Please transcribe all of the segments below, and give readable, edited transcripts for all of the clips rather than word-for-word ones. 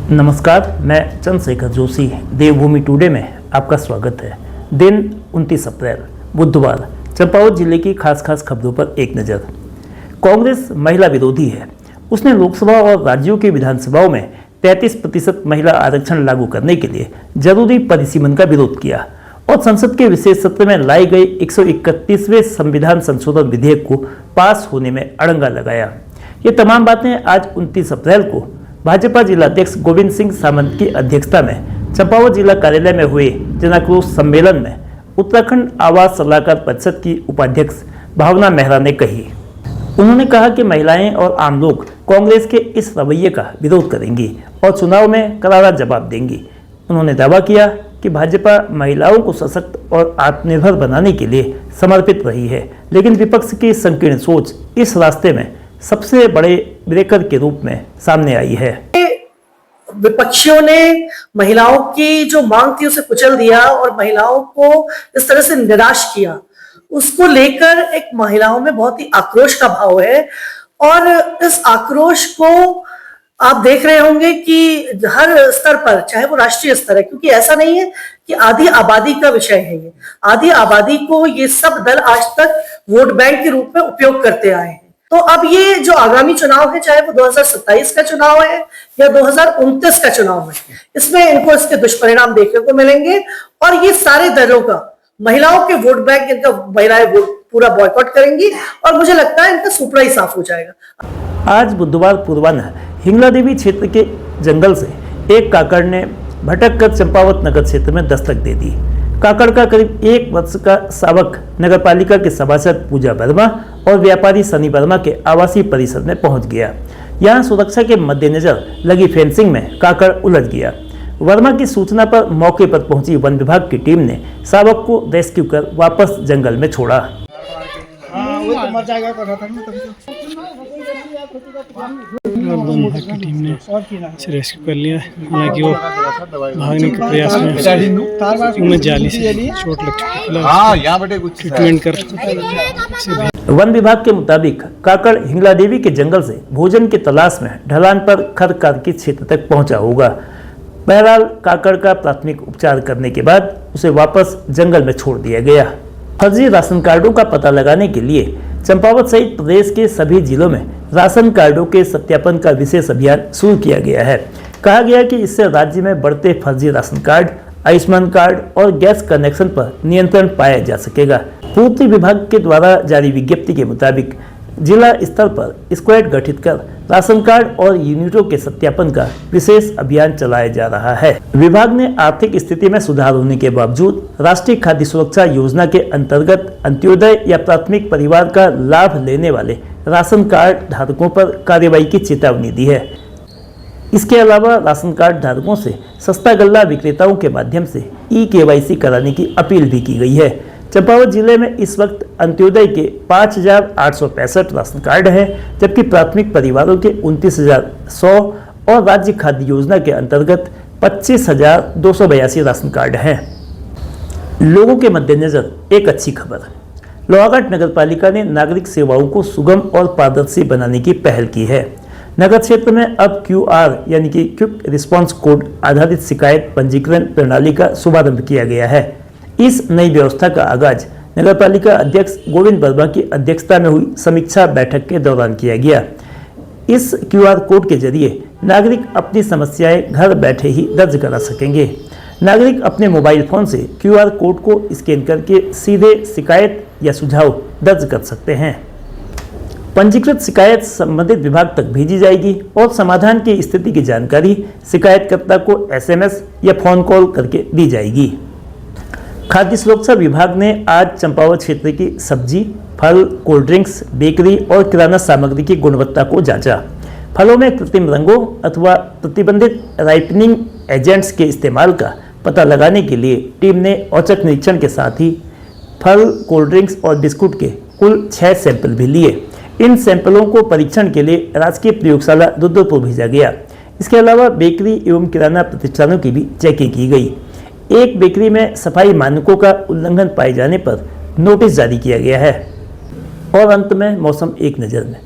नमस्कार, मैं चंद्रशेखर जोशी। देवभूमि टुडे में आपका स्वागत है। दिन 29 अप्रैल बुधवार। चंपावत जिले की खास खबरों पर एक नज़र। कांग्रेस महिला विरोधी है। उसने लोकसभा और राज्यों की विधानसभाओं में 33% महिला आरक्षण लागू करने के लिए जरूरी परिसीमन का विरोध किया और संसद के विशेष सत्र में लाई गई 131वें संविधान संशोधन विधेयक को पास होने में अड़ंगा लगाया। ये तमाम बातें आज 29 अप्रैल को भाजपा जिलाध्यक्ष गोविंद सिंह सामंत की अध्यक्षता में चंपावत जिला कार्यालय में हुए जनाक्रोश सम्मेलन में उत्तराखंड आवास सलाहकार परिषद की उपाध्यक्ष भावना मेहरा ने कही। उन्होंने कहा कि महिलाएं और आम लोग कांग्रेस के इस रवैये का विरोध करेंगी और चुनाव में करारा जवाब देंगी। उन्होंने दावा किया कि भाजपा महिलाओं को सशक्त और आत्मनिर्भर बनाने के लिए समर्पित रही है, लेकिन विपक्ष की संकीर्ण सोच इस रास्ते में सबसे बड़े ब्रेकर के रूप में सामने आई है। विपक्षियों ने महिलाओं की जो मांग थी उसे कुचल दिया और महिलाओं को इस तरह से निराश किया। उसको लेकर एक महिलाओं में बहुत ही आक्रोश का भाव है और इस आक्रोश को आप देख रहे होंगे कि हर स्तर पर, चाहे वो राष्ट्रीय स्तर है, क्योंकि ऐसा नहीं है कि आधी आबादी का विषय है। ये आधी आबादी को ये सब दल आज तक वोट बैंक के रूप में उपयोग करते आए हैं। तो अब ये जो आगामी चुनाव है, चाहे वो 2027 का चुनाव है या 2029 का चुनाव है, इसमें इनको इसके दुष्परिणाम देखने को मिलेंगे और ये सारे दलों का महिलाओं के वोट बैंक, इनका महिलाएं वोट पूरा बॉयकॉट करेंगी और मुझे लगता है इनका सुपड़ा ही साफ हो जाएगा। आज बुधवार पूर्वान्ह हिंगलादेवी क्षेत्र के जंगल से एक काकड़ ने भटक कर चंपावत नगर क्षेत्र में दस्तक दे दी। काकड़ का करीब 1 वर्ष का शावक नगरपालिका के सभासद पूजा वर्मा और व्यापारी सनी वर्मा के आवासीय परिसर में पहुंच गया। यहां सुरक्षा के मद्देनजर लगी फेंसिंग में काकड़ उलझ गया। वर्मा की सूचना पर मौके पर पहुंची वन विभाग की टीम ने शावक को रेस्क्यू कर वापस जंगल में छोड़ा। वन विभाग की टीम ने इसे रेस्क्यू कर लिया। हालांकि वो भागने के प्रयास में उन्हें जाली से चोट लग चुकी है। ट्रीटमेंट कर वन विभाग के मुताबिक काकड़ हिंगलादेवी के जंगल से भोजन की तलाश में ढलान पर खरकार के क्षेत्र तक पहुंचा होगा। बहरहाल काकड़ का प्राथमिक उपचार करने के बाद उसे वापस जंगल में छोड़ दिया गया। फर्जी राशन कार्डों का पता लगाने के लिए चंपावत सहित प्रदेश के सभी जिलों में राशन कार्डों के सत्यापन का विशेष अभियान शुरू किया गया है। कहा गया कि इससे राज्य में बढ़ते फर्जी राशन कार्ड, आयुष्मान कार्ड और गैस कनेक्शन पर नियंत्रण पाया जा सकेगा। पूर्ति विभाग के द्वारा जारी विज्ञप्ति के मुताबिक जिला स्तर पर स्क्वाड गठित कर राशन कार्ड और यूनिटों के सत्यापन का विशेष अभियान चलाया जा रहा है। विभाग ने आर्थिक स्थिति में सुधार होने के बावजूद राष्ट्रीय खाद्य सुरक्षा योजना के अंतर्गत अंत्योदय या प्राथमिक परिवार का लाभ लेने वाले राशन कार्ड धारकों पर कार्रवाई की चेतावनी दी है। इसके अलावा राशन कार्ड धारकों से सस्ता गल्ला विक्रेताओं के माध्यम से ई-KYC कराने की अपील भी की गई है। चंपावत जिले में इस वक्त अंत्योदय के 5,865 राशन कार्ड हैं, जबकि प्राथमिक परिवारों के 29,100 और राज्य खाद्य योजना के अंतर्गत 25,282 राशन कार्ड हैं। लोगों के मद्देनजर एक अच्छी खबर। लोहाघाट नगरपालिका ने नागरिक सेवाओं को सुगम और पारदर्शी बनाने की पहल की है। नगर क्षेत्र में अब QR यानी कि क्विक रिस्पांस कोड आधारित शिकायत पंजीकरण प्रणाली का शुभारंभ किया गया है। इस नई व्यवस्था का आगाज नगरपालिका अध्यक्ष गोविंद वर्मा की अध्यक्षता में हुई समीक्षा बैठक के दौरान किया गया। इस QR कोड के जरिए नागरिक अपनी समस्याएं घर बैठे ही दर्ज करा सकेंगे। नागरिक अपने मोबाइल फोन से QR कोड को स्कैन करके सीधे शिकायत या सुझाव दर्ज कर सकते हैं। पंजीकृत शिकायत संबंधित विभाग तक भेजी जाएगी और समाधान की स्थिति की जानकारी शिकायतकर्ता को SMS या फोन कॉल करके दी जाएगी। खाद्य सुरक्षा विभाग ने आज चंपावत क्षेत्र की सब्जी, फल, कोल्ड ड्रिंक्स, बेकरी और किराना सामग्री की गुणवत्ता को जांचा। फलों में कृत्रिम रंगों अथवा प्रतिबंधित राइपनिंग एजेंट्स के इस्तेमाल का पता लगाने के लिए टीम ने औचक निरीक्षण के साथ ही फल, कोल्ड ड्रिंक्स और बिस्कुट के कुल 6 सैंपल भी लिए। इन सैंपलों को परीक्षण के लिए राजकीय प्रयोगशाला रुद्रपुर भेजा गया। इसके अलावा बेकरी एवं किराना प्रतिष्ठानों की भी चेकिंग की गई। एक बेकरी में सफाई मानकों का उल्लंघन पाए जाने पर नोटिस जारी किया गया है। और अंत में मौसम एक नज़र में।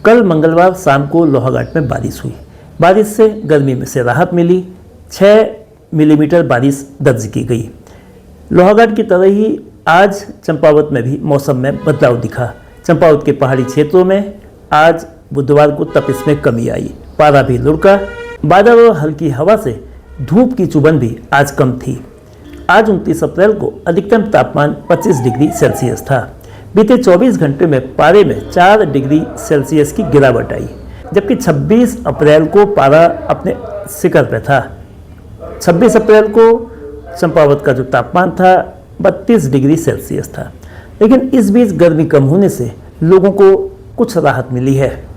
कल मंगलवार शाम को लोहाघाट में बारिश हुई। बारिश से गर्मी में से राहत मिली। 6 मिलीमीटर बारिश दर्ज की गई। लोहाघाट की तरह ही आज चंपावत में भी मौसम में बदलाव दिखा। चंपावत के पहाड़ी क्षेत्रों में आज बुधवार को तपिश में कमी आई। पारा भी लुढ़का। बादल और हल्की हवा से धूप की चुभन भी आज कम थी। आज 29 अप्रैल को अधिकतम तापमान 25 डिग्री सेल्सियस था। बीते 24 घंटे में पारे में 4 डिग्री सेल्सियस की गिरावट आई, जबकि 26 अप्रैल को पारा अपने शिखर पर था। 26 अप्रैल को चंपावत का जो तापमान था 32 डिग्री सेल्सियस था। लेकिन इस बीच गर्मी कम होने से लोगों को कुछ राहत मिली है।